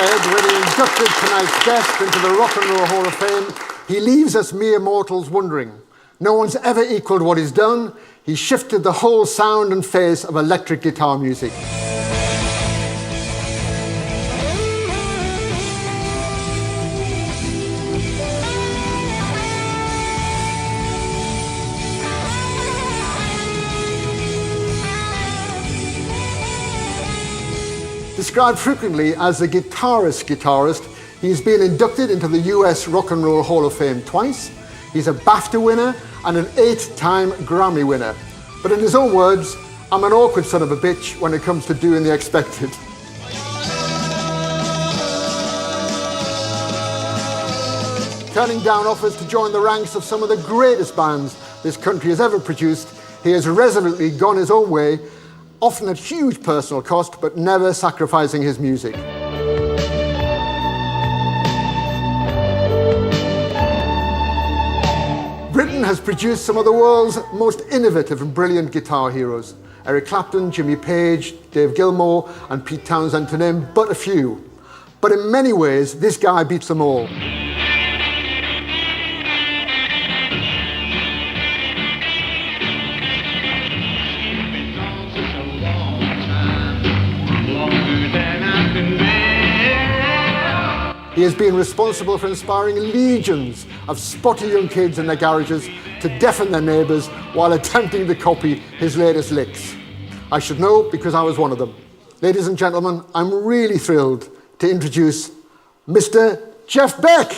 said when he inducted tonight's guest into the Rock and Roll Hall of Fame, he leaves us mere mortals wondering. No one's ever equaled what he's done. He shifted the whole sound and face of electric guitar music. Described frequently as the guitarist, he's been inducted into the US Rock and Roll Hall of Fame twice. He's a BAFTA winner and an 8-time Grammy winner. But in his own words, I'm an awkward son of a bitch when it comes to doing the expected. Turning down offers to join the ranks of some of the greatest bands this country has ever produced, he has resolutely gone his own way, often at huge personal cost, but never sacrificing his music. Britain has produced some of the world's most innovative and brilliant guitar heroes. Eric Clapton, Jimmy Page, Dave Gilmour, and Pete Townsend, to name but a few. But in many ways, this guy beats them all. He has been responsible for inspiring legions of spotty young kids in their garages to deafen their neighbours while attempting to copy his latest licks. I should know because I was one of them. Ladies and gentlemen, I'm really thrilled to introduce Mr. Jeff Beck.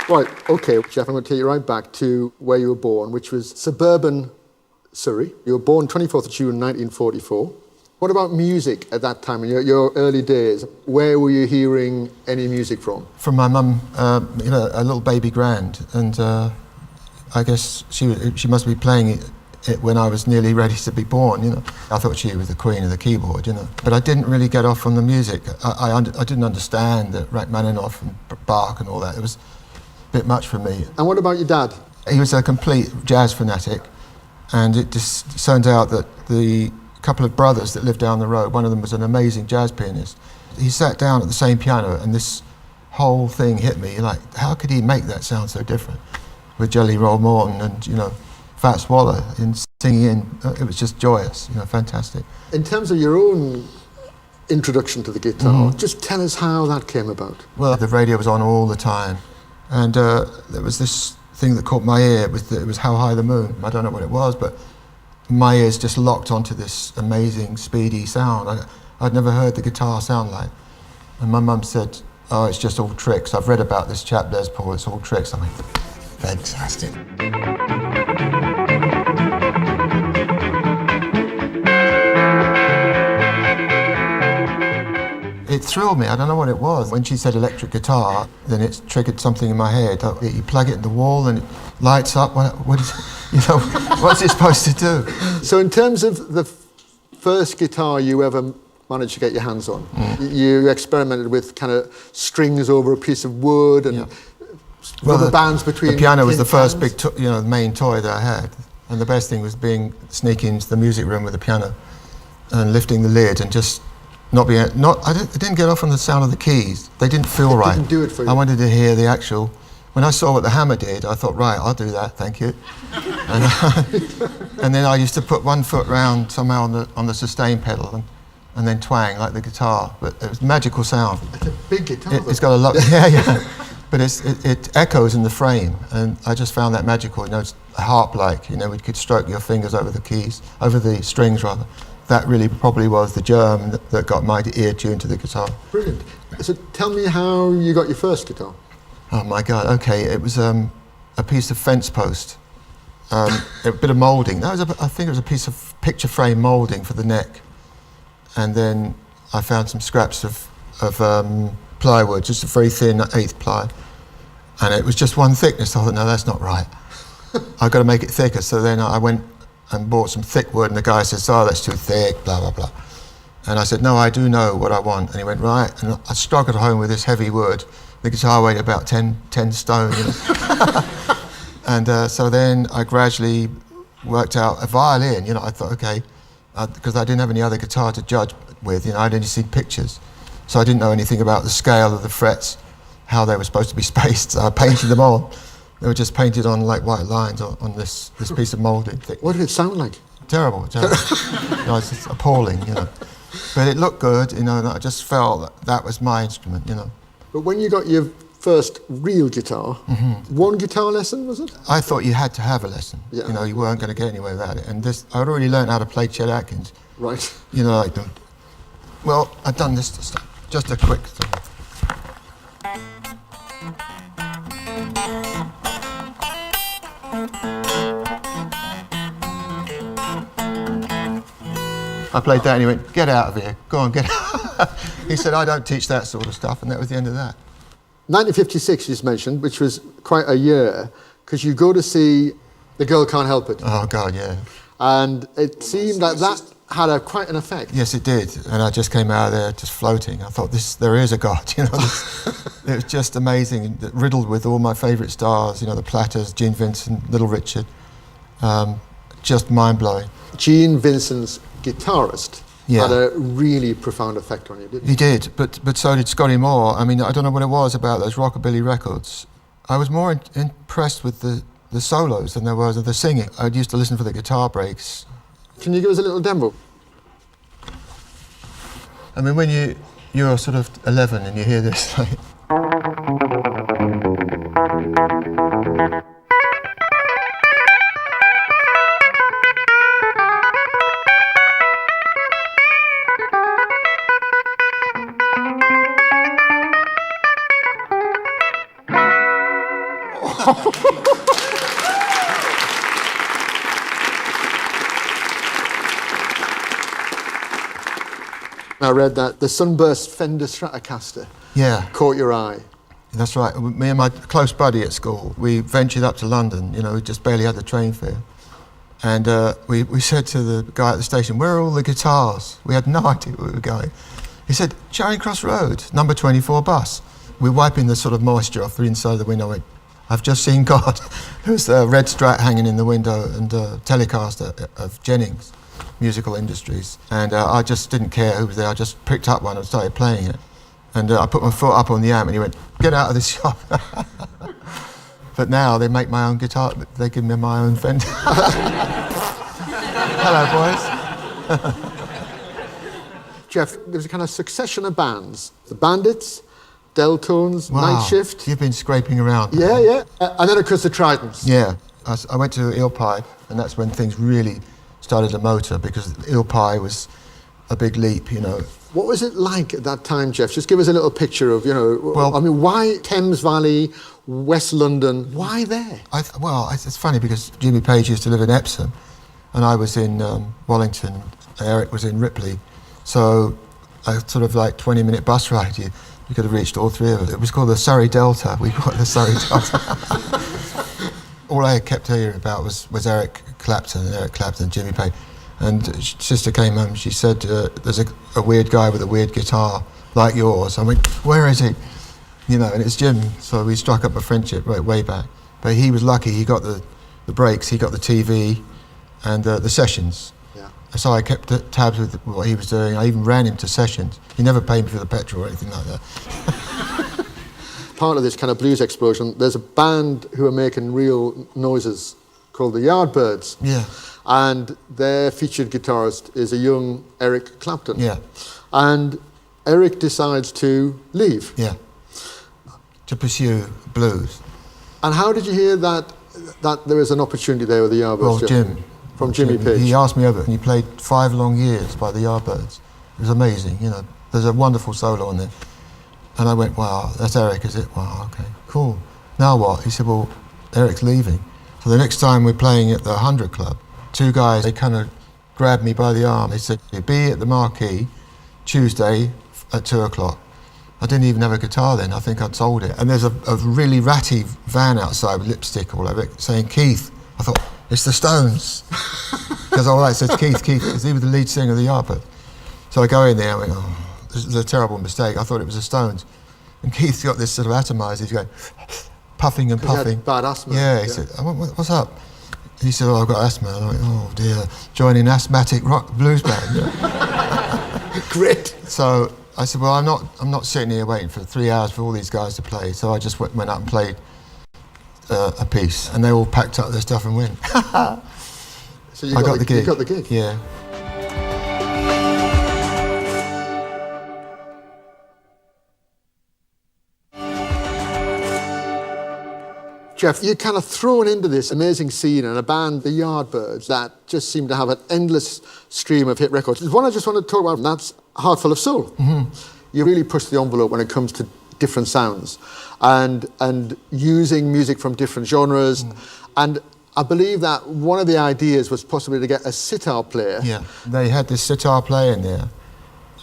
Right, okay, Jeff, I'm going to take you right back to where you were born, which was suburban Surrey. You were born 24th of June 1944. What about music at that time, in your early days? Where were you hearing any music from? From my mum, a little baby grand, and I guess she must be playing it when I was nearly ready to be born, I thought she was the queen of the keyboard, But I didn't really get off on the music. I didn't understand that Rachmaninoff and Bach and all that. It was a bit much for me. And what about your dad? He was a complete jazz fanatic, and it just turned out that the couple of brothers that lived down the road, one of them was an amazing jazz pianist. He sat down at the same piano, and this whole thing hit me, like, how could he make that sound so different? With Jelly Roll Morton and, Fats Waller in singing, it was just joyous, fantastic. In terms of your own introduction to the guitar, just tell us how that came about. Well, the radio was on all the time, and there was this thing that caught my ear. It was How High the Moon. I don't know what it was, but my ears just locked onto this amazing, speedy sound. I'd never heard the guitar sound like. And my mum said, oh, it's just all tricks. I've read about this chap, Les Paul, it's all tricks. I went, fantastic. It thrilled me, I don't know what it was. When she said electric guitar, then it triggered something in my head. You plug it in the wall and it lights up. What's it supposed to do? So in terms of the first guitar you ever managed to get your hands on, you experimented with kind of strings over a piece of wood and rubber bands between. The piano was the first big, main toy that I had. And the best thing was sneaking into the music room with the piano and lifting the lid and just I didn't get off on the sound of the keys. They didn't feel right. Didn't do it for you. I wanted to hear the actual. When I saw what the hammer did, I thought, right, I'll do that, thank you. And then I used to put one foot round somehow on the sustain pedal and then twang like the guitar. But it was magical sound. It's a big guitar. It's got a lot. Yeah. But it echoes in the frame, and I just found that magical. It's harp-like. We could stroke your fingers over the strings rather. That really probably was the germ that got my ear tuned to the guitar. Brilliant. So tell me how you got your first guitar. Oh my God, okay, it was a piece of fence post, a bit of moulding. I think it was a piece of picture frame moulding for the neck. And then I found some scraps of plywood, just a very thin 1/8 ply. And it was just one thickness. I thought, no, that's not right. I've got to make it thicker. So then I went and bought some thick wood, and the guy says, oh, that's too thick, blah, blah, blah. And I said, no, I do know what I want. And he went, right. And I struggled home with this heavy wood. The guitar weighed about 10 stone. You know? And so then I gradually worked out a violin. You know, I thought, okay, because I didn't have any other guitar to judge with. You know, I'd only seen pictures. So I didn't know anything about the scale of the frets, how they were supposed to be spaced. So I painted them on. They were just painted on like white lines on this piece of moulding thing. What did it sound like? Terrible. No, it's just appalling, you know. But it looked good, you know, and I just felt that was my instrument, you know. But when you got your first real guitar, one guitar lesson, was it? I thought you had to have a lesson. Yeah. You know, you weren't going to get anywhere without it. And this, I'd already learned how to play Chet Atkins. Right. You know, like, well, I'd done this stuff. Just a quick thing. I played that and he went, get out of here, go on, get out. He said, I don't teach that sort of stuff, and that was the end of that. 1956 you just mentioned, which was quite a year, because you go to see The Girl Can't Help It. Oh, God, yeah. And it seemed like that had quite an effect. Yes, it did, and I just came out of there just floating. I thought, there is a God, you know. It was just amazing, riddled with all my favourite stars, you know, the Platters, Gene Vincent, Little Richard, just mind-blowing. Gene Vincent's guitarist Yeah. had a really profound effect on you, didn't he? He did, but so did Scotty Moore. I mean, I don't know what it was about those rockabilly records. I was more impressed with the solos than there was of the singing. I used to listen for the guitar breaks. Can you give us a little demo? I mean, when you're sort of 11 and you hear this, like... I read that the Sunburst Fender Stratocaster Yeah. caught your eye. That's right. Me and my close buddy at school, we ventured up to London. You know, we just barely had the train fare. And we said to the guy at the station, where are all the guitars? We had no idea where we were going. He said, Charing Cross Road, number 24 bus. We're wiping the sort of moisture off the inside of the window. I went, I've just seen God. There was a red Strat hanging in the window and a Telecaster of Jennings Musical Industries. And I just didn't care who was there. I just picked up one and started playing it. And I put my foot up on the amp and he went, get out of this shop. But now they make my own guitar. They give me my own Fender. Hello, boys. Jeff, there was a kind of succession of bands. The Bandits, Deltones, Wow. Night Shift. You've been scraping around. Yeah, yeah. And then, of course, the Tritons. Yeah. I went to Eel Pie, and that's when things really started to motor, because Eel Pie was a big leap, you know. What was it like at that time, Jeff? Just give us a little picture of, you know, Well- I mean, why Thames Valley, West London? Why there? It's funny because Jimmy Page used to live in Epsom, and I was in Wallington, and Eric was in Ripley. So a sort of like 20-minute bus ride, you could have reached all three of us. It was called the Surrey Delta. We got the Surrey Delta. All I kept hearing about was Eric Clapton, Jimmy Page. And sister came home, she said, there's a weird guy with a weird guitar like yours. I went, where is he? You know, and it's Jim. So we struck up a friendship way back. But he was lucky, he got the breaks, he got the TV and the sessions. Yeah. So I kept tabs with what he was doing. I even ran him to sessions. He never paid me for the petrol or anything like that. Part of this kind of blues explosion, there's a band who are making real noises called the Yardbirds. Yeah. And their featured guitarist is a young Eric Clapton. Yeah. And Eric decides to leave. Yeah. To pursue blues. And how did you hear that there was an opportunity there with the Yardbirds? Well, Jeff? Jim. From Jimmy Page. He asked me over, and he played 5 long years by the Yardbirds. It was amazing, you know. There's a wonderful solo on there. And I went, wow, that's Eric, is it? Wow, okay, cool. Now what? He said, well, Eric's leaving. So the next time we're playing at the 100 Club, 2 guys, they kind of grabbed me by the arm. They said, be at the Marquee Tuesday at 2 o'clock. I didn't even have a guitar then. I think I'd sold it. And there's a really ratty van outside with lipstick all over it saying, Keith. I thought, it's the Stones. Because all right, it says Keith, because he was the lead singer of the Yardbirds. So I go in there and I went, oh, this is a terrible mistake. I thought it was the Stones. And Keith's got this sort of atomizer. He's going, puffing and 'Cause he had puffing. bad asthma. Yeah, he said, what's up? He said, oh, I've got asthma. And I went, oh dear, joining an asthmatic rock blues band. Great. So I said, well, I'm not sitting here waiting for 3 hours for all these guys to play. So I just went up and played a piece, and they all packed up their stuff and went. So you I got the gig. You got the gig. Yeah. Jeff, you're kind of thrown into this amazing scene and a band, the Yardbirds, that just seem to have an endless stream of hit records. There's one I just want to talk about, and that's Heart Full of Soul. Mm-hmm. You really push the envelope when it comes to different sounds and using music from different genres. And I believe that one of the ideas was possibly to get a sitar player. Yeah, they had this sitar player in there,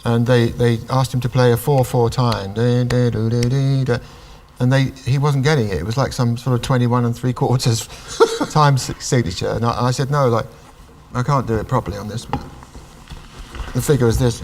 and they asked him to play a 4/4 time. And he wasn't getting it. It was like some sort of 21 3/4 time signature. And I said, no, like, I can't do it properly on this. The figure is this.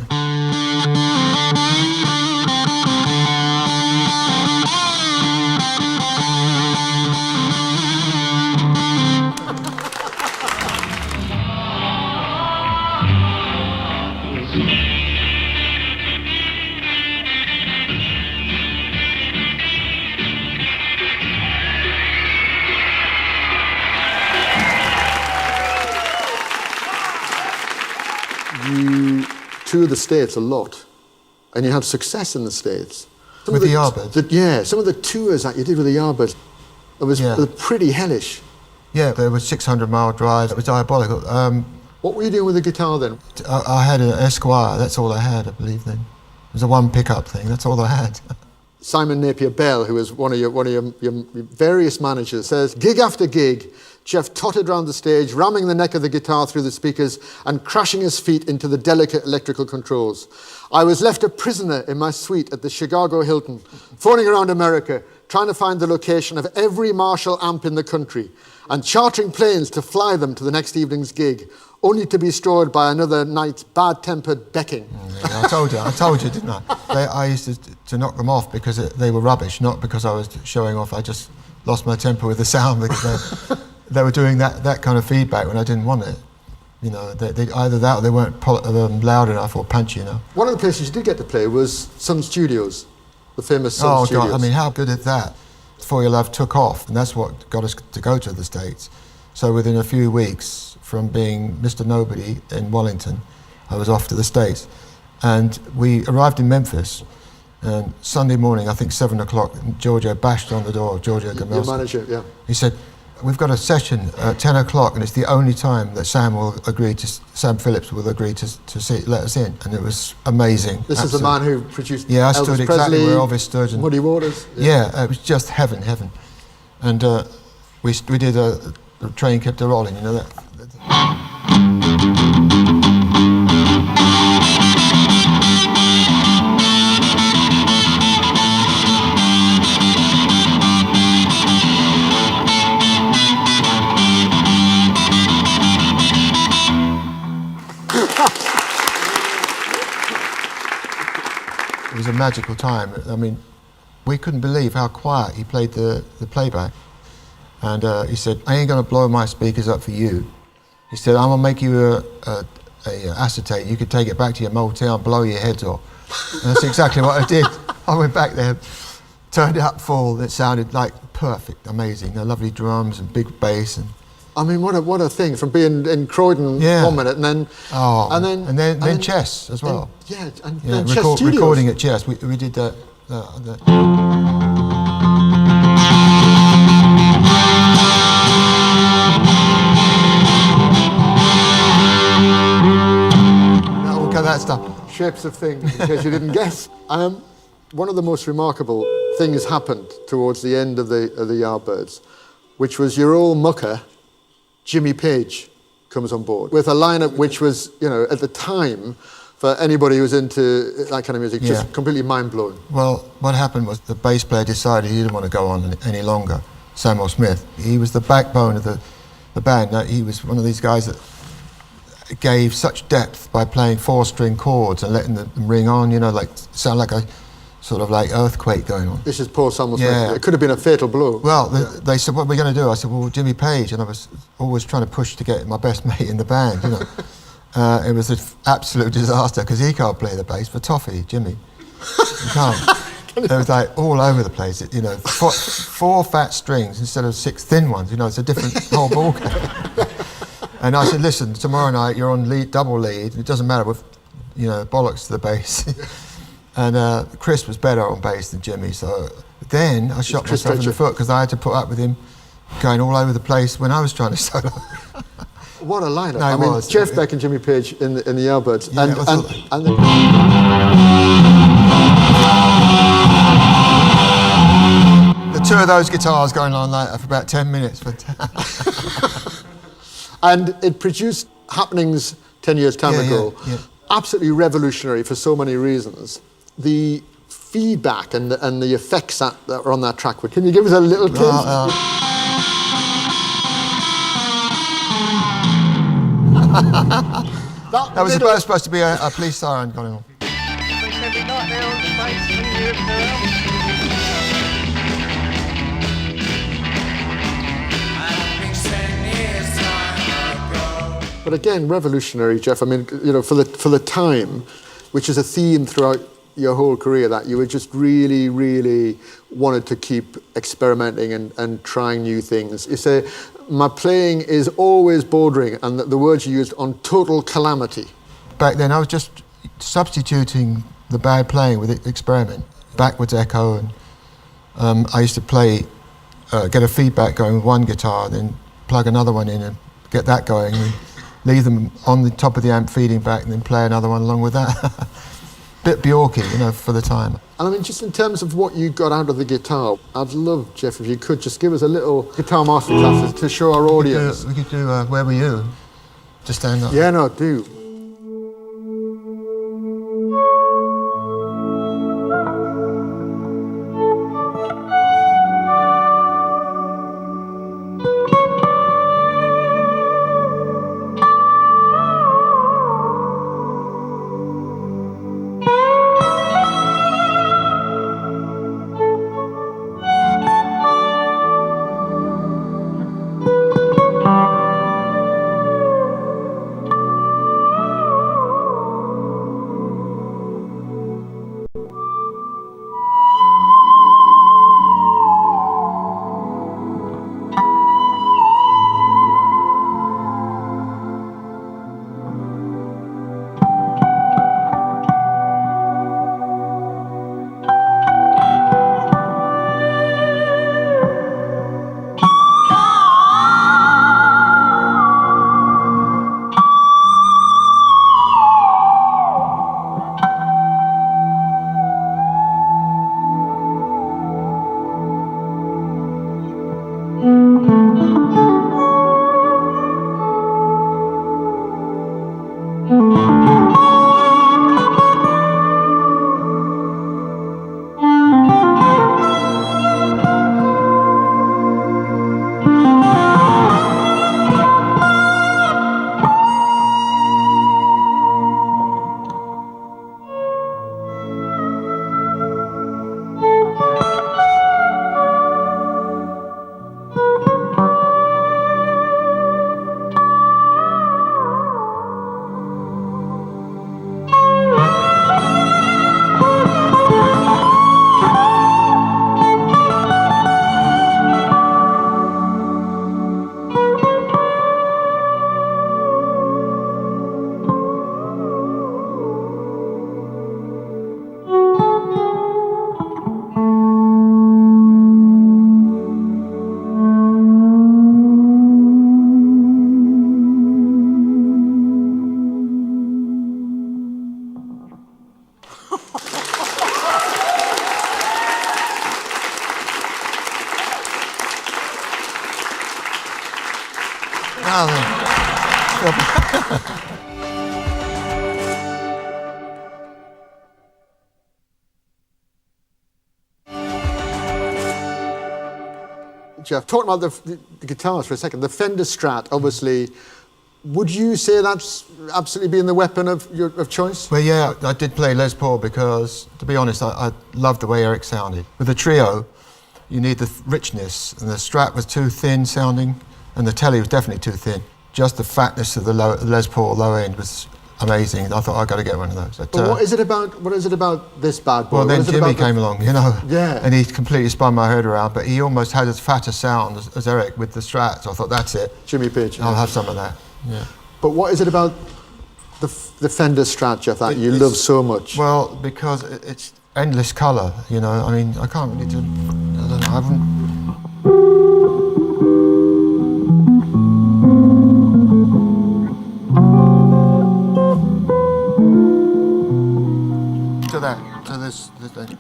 You tour the States a lot, and you had success in the States. With the Yardbirds? Yeah, some of the tours that you did with the Yardbirds, it was pretty hellish. Yeah, there were 600-mile drives. It was diabolical. What were you doing with the guitar then? I had an Esquire. That's all I had, I believe, then. It was a one pickup thing. That's all I had. Simon Napier Bell, who was one of your various managers, says, gig after gig, Jeff tottered round the stage, ramming the neck of the guitar through the speakers and crashing his feet into the delicate electrical controls. I was left a prisoner in my suite at the Chicago Hilton, phoning around America, trying to find the location of every Marshall amp in the country, and chartering planes to fly them to the next evening's gig, only to be destroyed by another night's bad-tempered becking. Yeah, I told you, didn't I? I used to knock them off because they were rubbish, not because I was showing off. I just lost my temper with the sound because they were doing that kind of feedback when I didn't want it. You know, they either that or they weren't loud enough or punchy enough. One of the places you did get to play was Sun Studios, the famous Sun Studios. Oh God, I mean, how good is that? For Your Love took off, and that's what got us to go to the States. So within a few weeks, from being Mr. Nobody in Wellington, I was off to the States. And we arrived in Memphis, and Sunday morning, I think 7 o'clock, Giorgio bashed on the door, Giorgio Gamelski. Your manager, yeah. He said, we've got a session at 10 o'clock, and it's the only time that Sam Phillips will agree to let us in. And it was amazing. This is the man who produced I Elvis stood exactly Presley, where Elvis stood. And Muddy Waters. Yeah, it was just heaven. And we did the train kept rolling, you know that. It was a magical time. I mean, we couldn't believe how quiet he played the playback. And he said, I ain't gonna blow my speakers up for you. He said, I'm gonna make you a acetate. You could take it back to your motel and blow your heads off. And that's exactly what I did. I went back there, turned it up full. It sounded like perfect, amazing. The lovely drums and big bass. And I mean, what a thing, from being in Croydon 1 minute and then Chess as well. Then Chess Studios. Recording at Chess. We did that. That stuff. Shapes of things, in case you didn't guess. One of the most remarkable things happened towards the end of the Yardbirds, which was your old mucker, Jimmy Page, comes on board with a lineup which was, you know, at the time, for anybody who was into that kind of music, just completely mind-blowing. Well, what happened was the bass player decided he didn't want to go on any longer, Samuel Smith. He was the backbone of the band. He was one of these guys that gave such depth by playing 4-string chords and letting them ring on, you know, like sound like a sort of like earthquake going on. This is Paul Samuelson. Yeah. It could have been a fatal blow. Well, they said, what are we going to do? I said, well, Jimmy Page. And I was always trying to push to get my best mate in the band, you know. It was an absolute disaster because he can't play the bass for Toffee, Jimmy. He can't. It was like all over the place, you know, 4 fat strings instead of 6 thin ones, you know, it's a different whole ballgame. And I said, listen, tomorrow night you're on lead, double lead, it doesn't matter with, you know, bollocks to the bass. And Chris was better on bass than Jimmy, so then I shot myself in the foot because I had to put up with him going all over the place when I was trying to solo. What a lineup. No, I mean, was. Jeff Beck and Jimmy Page in the Yardbirds. Yeah, the 2 of those guitars going on like that for about 10 minutes. And it produced happenings 10 years ago. Yeah. Absolutely revolutionary for so many reasons. The feedback and the effects that are on that track. Can you give us a little taste? That was supposed to be a police siren going on. But again, revolutionary, Jeff. I mean, you know, for the time, which is a theme throughout your whole career, that you were just really, really wanted to keep experimenting and trying new things. You say, my playing is always bordering, and the words you used, on total calamity. Back then, I was just substituting the bad playing with experiment, backwards echo, and I used to play, get a feedback going with one guitar, then plug another one in and get that going, and leave them on the top of the amp feeding back, and then play another one along with that. Bit Bjorky, you know, for the time. And I mean, just in terms of what you got out of the guitar, I'd love, Jeff, if you could just give us a little guitar masterclasses to show our audience. We could do Where Were You? Just stand up. Yeah, no, do. Jeff, talking about the guitars for a second, the Fender Strat, obviously Would you say that's absolutely been the weapon of choice? Well, yeah, I did play Les Paul because, to be honest, I loved the way Eric sounded. With the trio, you need the richness, and the Strat was too thin sounding, and the Telly was definitely too thin. Just the fatness of the Les Paul low end was amazing. I thought, I've got to get one of those. But what is it about this bad boy? Well, then Jimmy came along, Yeah. and he completely spun my head around, but he almost had as fat a sound as Eric with the Strat, so I thought, that's it. Jimmy Page. I'll have some of that, yeah. But what is it about the Fender Strat, Jeff, that you love so much? Well, because it's endless colour, I mean, I can't really do... I don't know, I haven't... to this thing.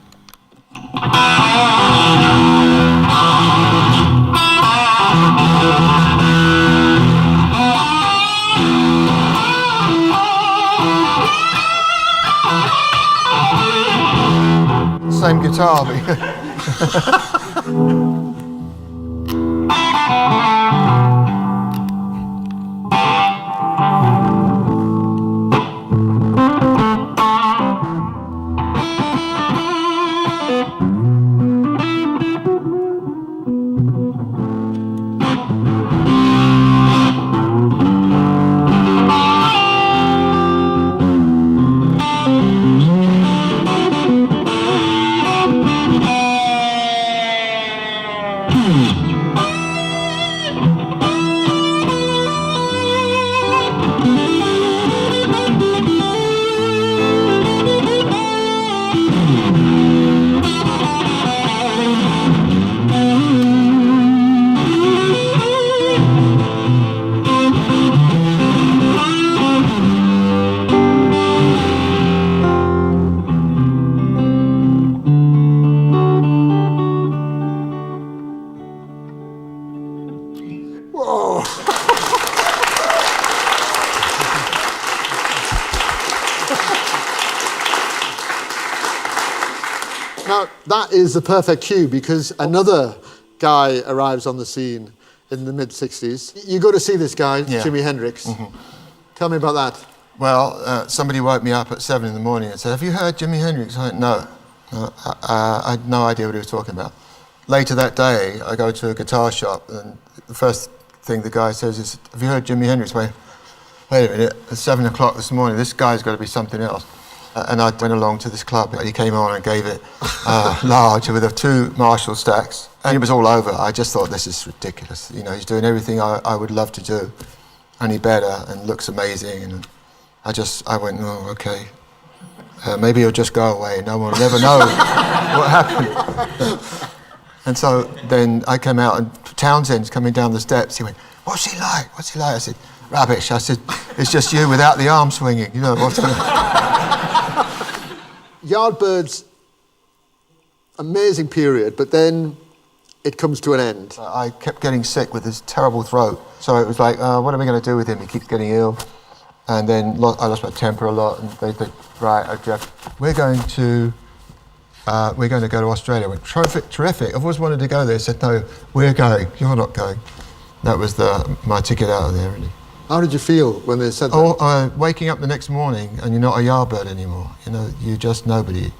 Same guitar, Now, that is the perfect cue because another guy arrives on the scene in the mid-60s. You go to see this guy, Yeah. Jimi Hendrix. Mm-hmm. Tell me about that. Well, somebody woke me up at 7 in the morning and said, "Have you heard Jimi Hendrix?" I went, "No." I had no idea what he was talking about. Later that day, I go to a guitar shop, and the first thing the guy says is, "Have you heard Jimi Hendrix?" Wait a minute, at 7 o'clock this morning, this guy's got to be something else. And I went along to this club, and he came on and gave it large with the 2 Marshall stacks. And it was all over. I just thought, this is ridiculous. He's doing everything I would love to do, only better, and looks amazing. And I went, oh, okay. Maybe he'll just go away and no one will ever know what happened. And so then I came out, and Townsend's coming down the steps. He went, "What's he like? What's he like?" I said, "Rubbish." I said, "It's just you without the arm swinging. What's going on?" Yardbirds, amazing period, but then it comes to an end. I kept getting sick with this terrible throat. So it was like, what are we going to do with him? He keeps getting ill. And then I lost my temper a lot. And they said, right, Jeff, we're going to go to Australia. I went, terrific. I've always wanted to go there. I said, no, we're going. You're not going. That was my ticket out of there, really. How did you feel when they said that? Waking up the next morning and you're not a Yardbird anymore. You're just nobody.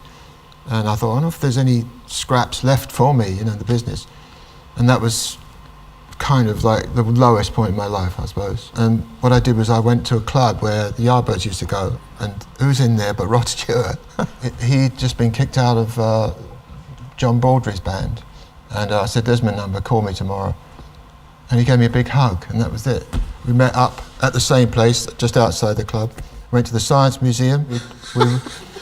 And I thought, I don't know if there's any scraps left for me, in the business. And that was kind of like the lowest point in my life, I suppose. And what I did was I went to a club where the Yardbirds used to go, and who's in there but Rod Stewart? He'd just been kicked out of John Baldry's band. And I said, "There's my number, call me tomorrow." And he gave me a big hug, and that was it. We met up at the same place, just outside the club. Went to the Science Museum.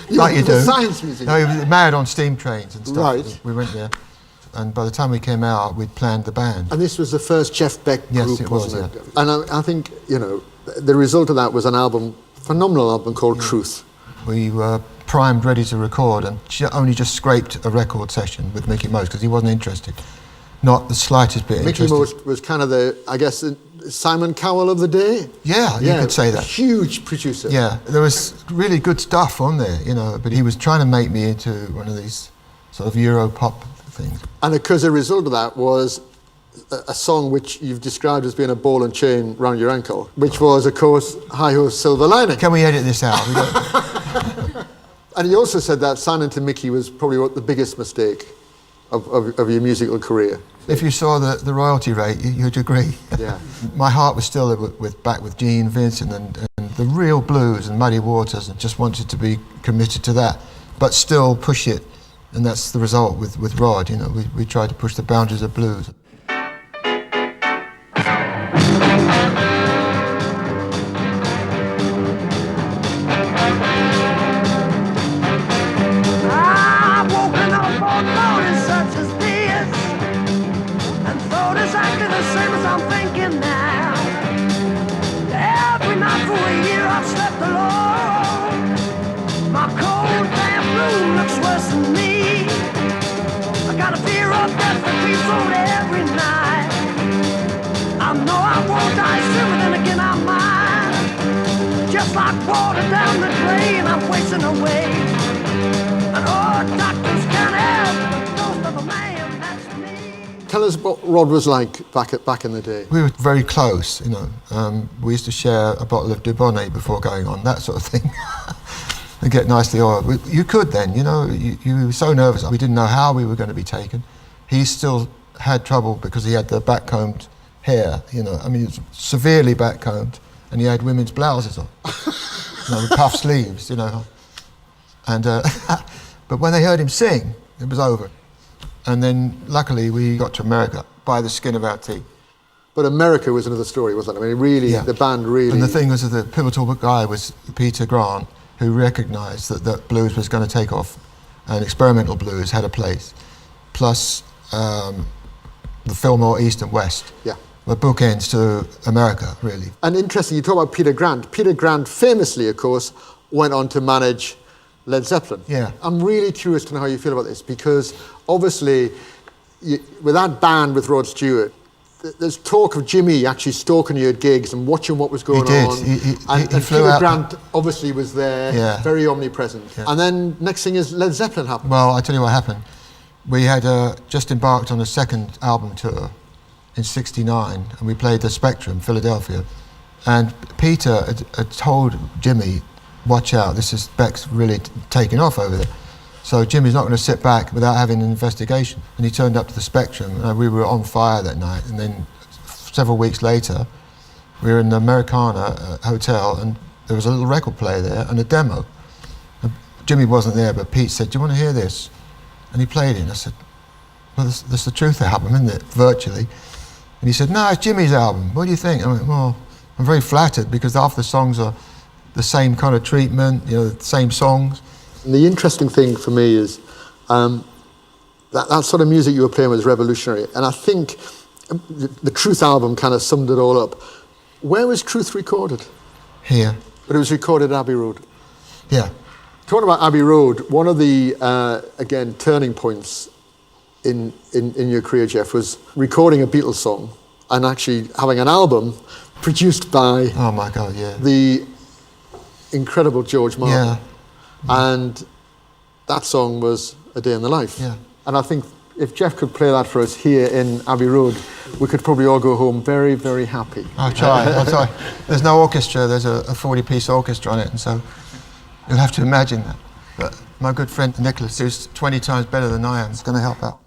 Like you do. The Science Museum? No, he was mad on steam trains and stuff. Right. We went there. And by the time we came out, we'd planned the band. And this was the first Jeff Beck group, yes, it wasn't was, it? Yeah. And I think, the result of that was an album, phenomenal album called Truth. We were primed, ready to record, and only just scraped a record session with Mickey Most because he wasn't interested. Not the slightest bit Mickey interested. Most was kind of the Simon Cowell of the day. Yeah, you could say that. Huge producer. Yeah, there was really good stuff on there, but he was trying to make me into one of these sort of Euro pop things. And because a result of that was a song which you've described as being a ball and chain round your ankle, which was, of course, Hi Ho Silver Lining. Can we edit this out? We don't- And he also said that signing to Mickey was probably the biggest mistake of your musical career. If you saw the royalty rate, you'd agree. Yeah. My heart was still back with Gene Vincent and the real blues and Muddy Waters, and just wanted to be committed to that, but still push it. And that's the result with Rod. You know, we tried to push the boundaries of blues. I've woken up on mornings such as this, and thought exactly the same as I'm thinking now. Every night for a year I've slept alone. My cold damp room looks worse than me. I got a fear of death that creeps on every night. I know I won't die soon, but then again I might. Just like water down the drain, I'm wasting away. And all doctors can help the ghost of a man, that's me. Tell us what Rod was like back in the day. We were very close, you know. We used to share a bottle of Dubonnet before going on, that sort of thing. And get nicely oiled. You could then, you know, you were so nervous. We didn't know how we were going to be taken. He still had trouble because he had the backcombed hair, you know. I mean, he was severely backcombed, and he had women's blouses on, you know, with puff sleeves, you know. And but when they heard him sing, it was over. And then, luckily, we got to America by the skin of our teeth. But America was another story, wasn't it? I mean, really, Yeah. the band really... And the thing was that the pivotal guy was Peter Grant, who recognised that blues was going to take off, and experimental blues had a place. Plus, the Fillmore East and West Yeah. were bookends to America, really. And interesting, you talk about Peter Grant. Peter Grant famously, of course, went on to manage Led Zeppelin. Yeah. I'm really curious to know how you feel about this, because obviously, with that band with Rod Stewart, there's talk of Jimmy actually stalking you at gigs and watching what was going did. on. He and flew Peter out. Grant obviously was there, Yeah. very omnipresent. Yeah. And then next thing is Led Zeppelin happened. Well, I tell you what happened. We had just embarked on a second album tour in '69, and we played the Spectrum, Philadelphia. And Peter had told Jimmy, watch out, Beck's really taking off over there. So Jimmy's not going to sit back without having an investigation. And he turned up to the Spectrum, and we were on fire that night. And then several weeks later, we were in the Americana Hotel, and there was a little record player there and a demo. And Jimmy wasn't there, but Pete said, do you want to hear this? And he played it, and I said, well, that's the Truth album, isn't it, virtually? And he said, no, it's Jimmy's album. What do you think? I went, well, I'm very flattered, because half the songs are the same kind of treatment, you know, the same songs. And the interesting thing for me is that sort of music you were playing was revolutionary. And I think the Truth album kind of summed it all up. Where was Truth recorded? Here. But it was recorded at Abbey Road. Yeah. Talking about Abbey Road, one of the, again, turning points in your career, Jeff, was recording a Beatles song and actually having an album produced by Oh my God, yeah. the incredible George Martin. Yeah. And that song was A Day in the Life. Yeah. And I think if Jeff could play that for us here in Abbey Road, we could probably all go home very, very happy. I'll try. There's no orchestra, there's a 40-piece orchestra on it, and so you'll have to imagine that. But my good friend Nicholas, who's 20 times better than I am, is going to help out.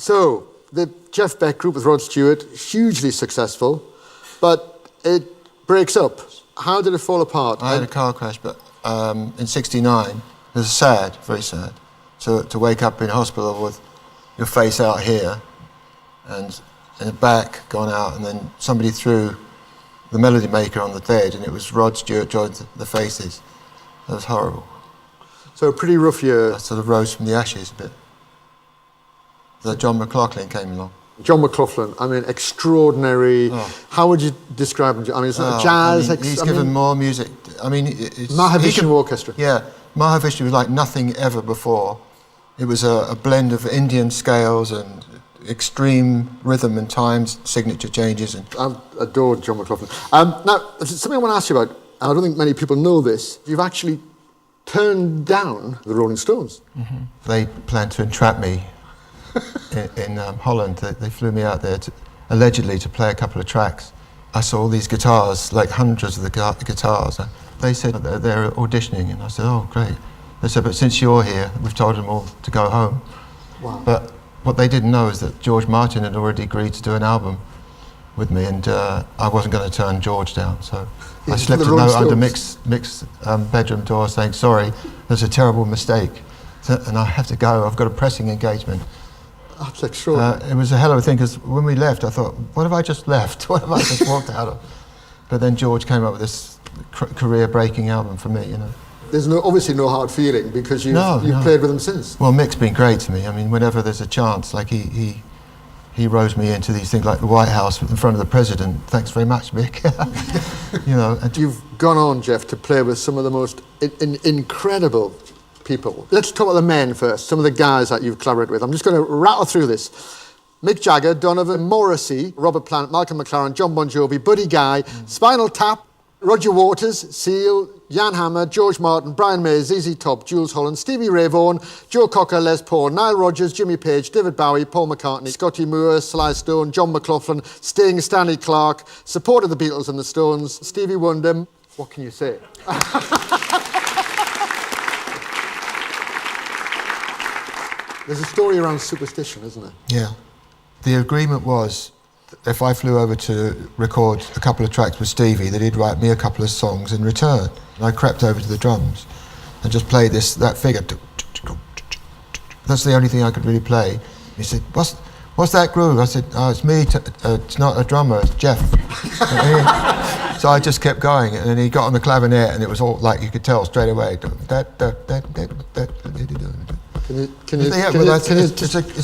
So, the Jeff Beck group with Rod Stewart, hugely successful, but it breaks up. How did it fall apart? I had a car crash, but in '69, it was sad, very sad, to wake up in hospital with your face out here and the back gone out, and then somebody threw the Melody Maker on the bed, and it was Rod Stewart joined the Faces. That was horrible. So a pretty rough year. I sort of rose from the ashes a bit. So John McLaughlin came along. John McLaughlin, I mean, extraordinary. How would you describe him? I mean, it's not jazz. I mean, he's given more music. I mean, it's Mahavishnu Orchestra. Yeah, Mahavishnu was like nothing ever before. It was a blend of Indian scales and extreme rhythm and time signature changes. And I've adored John McLaughlin. Now, something I want to ask you about, and I don't think many people know this, you've actually turned down the Rolling Stones. they planned to entrap me in Holland. They flew me out there allegedly to play a couple of tracks. I saw all these guitars, like hundreds of the guitars. They said they're auditioning, and I said, oh, great. They said, but since you're here, we've told them all to go home. Wow. But what they didn't know is that George Martin had already agreed to do an album with me, and I wasn't going to turn George down, so I slipped a note under Mick's bedroom door saying, sorry, there's a terrible mistake, and I have to go, I've got a pressing engagement. That's extraordinary. It was a hell of a thing, because when we left, I thought, what have I just left? What have I just walked out of? But then George came up with this career-breaking album for me, you know. There's obviously no hard feeling, because you've played with him since. Well, Mick's been great to me. I mean, whenever there's a chance, like he rose me into these things like the White House in front of the president. Thanks very much, Mick. You know. And you've gone on, Jeff, to play with some of the most incredible people. Let's talk about the men first, some of the guys that you've collaborated with. I'm just going to rattle through this. Mick Jagger, Donovan, Morrissey, Robert Plant, Malcolm McLaren, John Bon Jovi, Buddy Guy, Spinal Tap, Roger Waters, Seal, Jan Hammer, George Martin, Brian May, ZZ Top, Jules Holland, Stevie Ray Vaughan, Joe Cocker, Les Paul, Nile Rodgers, Jimmy Page, David Bowie, Paul McCartney, Scotty Moore, Sly Stone, John McLaughlin, Sting, Stanley Clarke, supported the Beatles and the Stones, Stevie Wonder. What can you say? There's a story around superstition, isn't there? Yeah. The agreement was, if I flew over to record a couple of tracks with Stevie, that he'd write me a couple of songs in return. And I crept over to the drums and just played that figure. That's the only thing I could really play. He said, what's that groove? I said, oh, it's me, it's not a drummer, it's Jeff. So I just kept going, and then he got on the clavinet, and it was all like, you could tell straight away. It's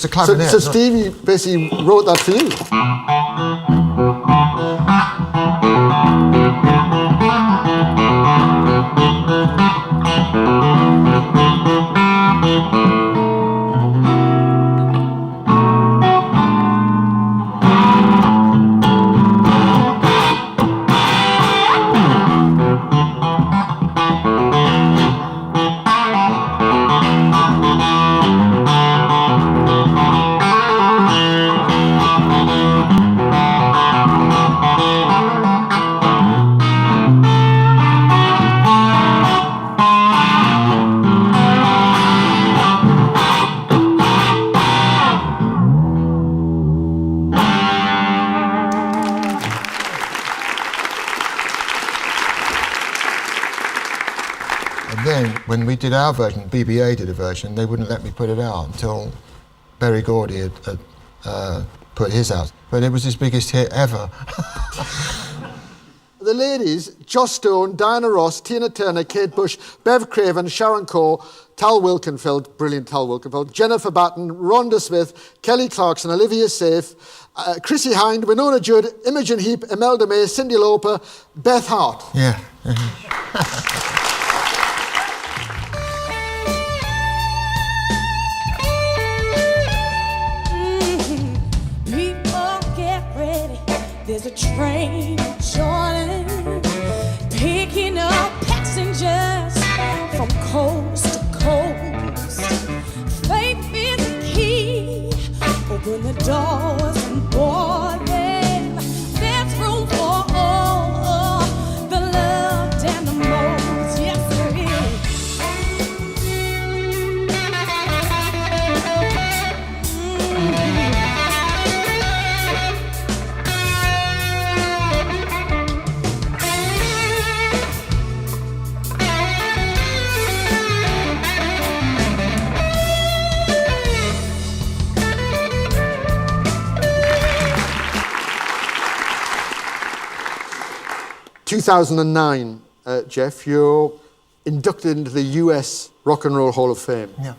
a clavinet. So Stevie basically wrote that for you? When we did our version, BBA did a version, they wouldn't let me put it out until Berry Gordy had put his out. But it was his biggest hit ever. The ladies, Joss Stone, Diana Ross, Tina Turner, Kate Bush, Bev Craven, Sharon Corr, Tal Wilkenfeld, brilliant Tal Wilkenfeld, Jennifer Batten, Rhonda Smith, Kelly Clarkson, Olivia Safe, Chrissy Hind, Winona Judd, Imogen Heap, Imelda May, Cyndi Lauper, Beth Hart. Yeah. There's a train joining, picking up passengers from coast to coast. Faith is the key, open the doors and board them. There's room for all the loved and the most. Yes, there is. 2009, Jeff, you're inducted into the US Rock and Roll Hall of Fame. Yeah.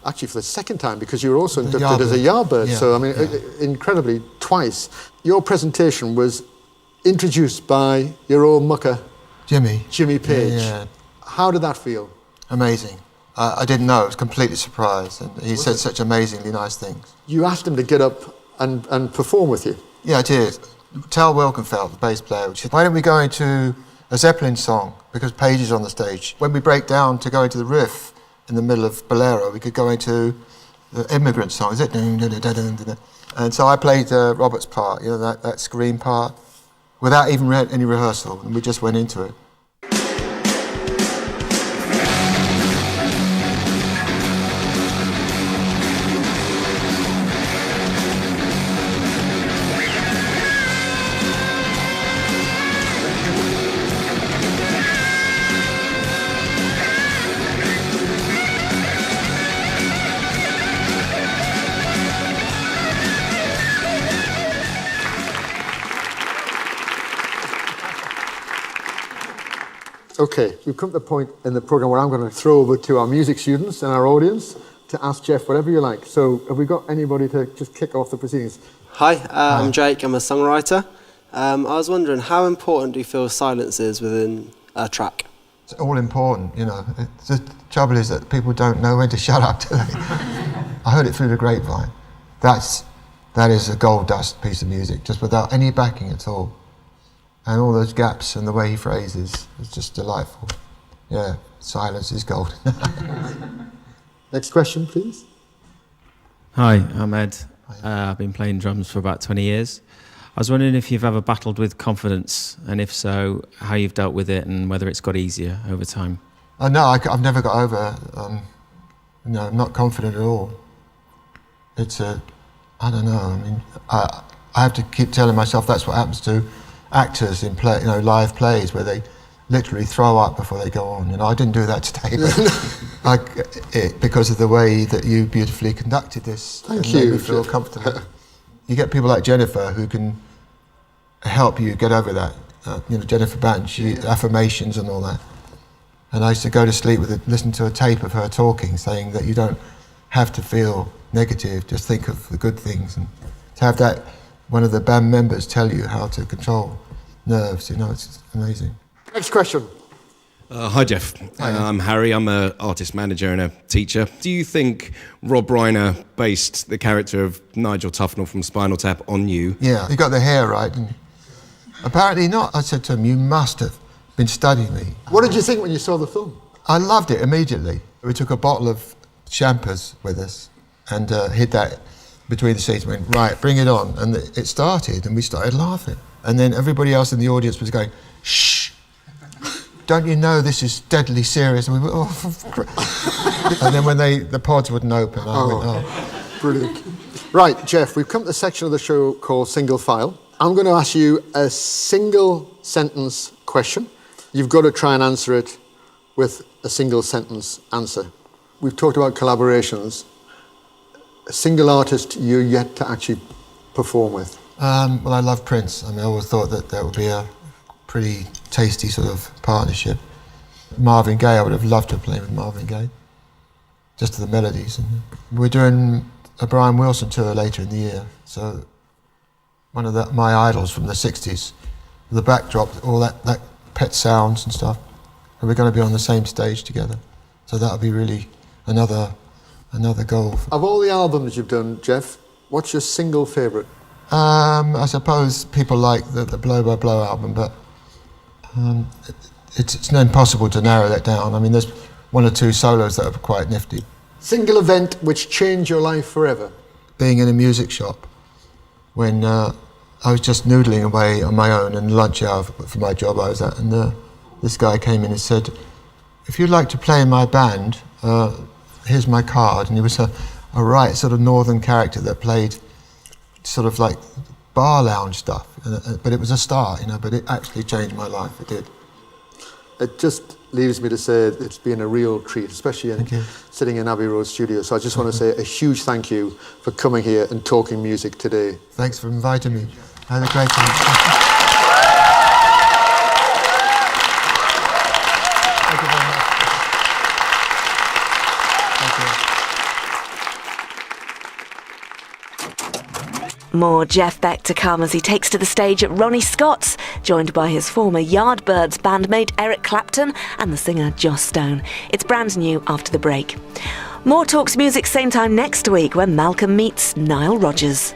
Actually, for the second time, because you were also The inducted as a Yardbird. Yeah, So, I mean, yeah. incredibly, twice. Your presentation was introduced by your old mucker, Jimmy Page. Yeah. How did that feel? Amazing. I didn't know. I was completely surprised, and he said such amazingly nice things. You asked him to get up and perform with you. Yeah, I did. Tal Wilkenfeld, the bass player, said, why don't we go into a Zeppelin song, because Page is on the stage. When we break down to go into the riff in the middle of Bolero, we could go into the Immigrant song, is it? And so I played Robert's part, you know, that scream part, without even any rehearsal, and we just went into it. Okay, we've come to the point in the programme where I'm going to throw over to our music students and our audience to ask Jeff whatever you like. So have we got anybody to just kick off the proceedings? Hi, I'm Jake, I'm a songwriter. I was wondering, how important do you feel silence is within a track? It's all important, you know. The trouble is that people don't know when to shut up, do they? I heard it through the grapevine. That is a gold dust piece of music, just without any backing at all. And all those gaps and the way he phrases is just delightful. Yeah, silence is gold. Next question, please. Hi, I'm Ed. I've been playing drums for about 20 years. I was wondering if you've ever battled with confidence, and if so, how you've dealt with it and whether it's got easier over time. No, I've never got over, no, I'm not confident at all. It's I don't know, I mean, I have to keep telling myself that's what happens to actors in live plays where they literally throw up before they go on. You know, I didn't do that today, but because of the way that you beautifully conducted this. Thank made you. me feel comfortable. You get people like Jennifer who can help you get over that. Jennifer Batten, affirmations and all that. And I used to go to sleep listen to a tape of her talking, saying that you don't have to feel negative, just think of the good things. And to have that, one of the band members tell you how to control nerves, you know, it's amazing. Next question. Hi, Jeff. I'm Harry. I'm an artist manager and a teacher. Do you think Rob Reiner based the character of Nigel Tufnell from Spinal Tap on you? Yeah, you got the hair right, didn't you? Apparently not. I said to him, you must have been studying me. What did you think when you saw the film? I loved it immediately. We took a bottle of champers with us and hid that between the seats and went, right, bring it on. And it started and we started laughing. And then everybody else in the audience was going, shh, don't you know this is deadly serious? And we went, oh. And then when the pods wouldn't open, I went, oh. Brilliant. Right, Jeff, we've come to the section of the show called Single File. I'm going to ask you a single sentence question. You've got to try and answer it with a single sentence answer. We've talked about collaborations. A single artist you're yet to actually perform with? Well, I love Prince. I mean, I always thought that would be a pretty tasty sort of partnership. Marvin Gaye, I would have loved to play with Marvin Gaye, just to the melodies. And we're doing a Brian Wilson tour later in the year, so one of my idols from the 60s, the backdrop, all that Pet Sounds and stuff, and we're going to be on the same stage together. So that'll be really another goal. Of all the albums you've done, Jeff, what's your single favourite? I suppose people like the Blow by Blow album, but it's impossible to narrow that down. I mean, there's one or two solos that are quite nifty. Single event which changed your life forever? Being in a music shop when I was just noodling away on my own in lunch hour for my job I was at, and this guy came in and said, if you'd like to play in my band, here's my card. And he was a right sort of northern character that played sort of like bar lounge stuff, but it was a start, you know, but it actually changed my life, it did. It just leaves me to say it's been a real treat, especially sitting in Abbey Road Studio. So I just want to say a huge thank you for coming here and talking music today. Thanks for inviting me. I had a great time. More Jeff Beck to come as he takes to the stage at Ronnie Scott's, joined by his former Yardbirds bandmate Eric Clapton and the singer Joss Stone. It's brand new after the break. More Talks Music same time next week when Malcolm meets Nile Rodgers.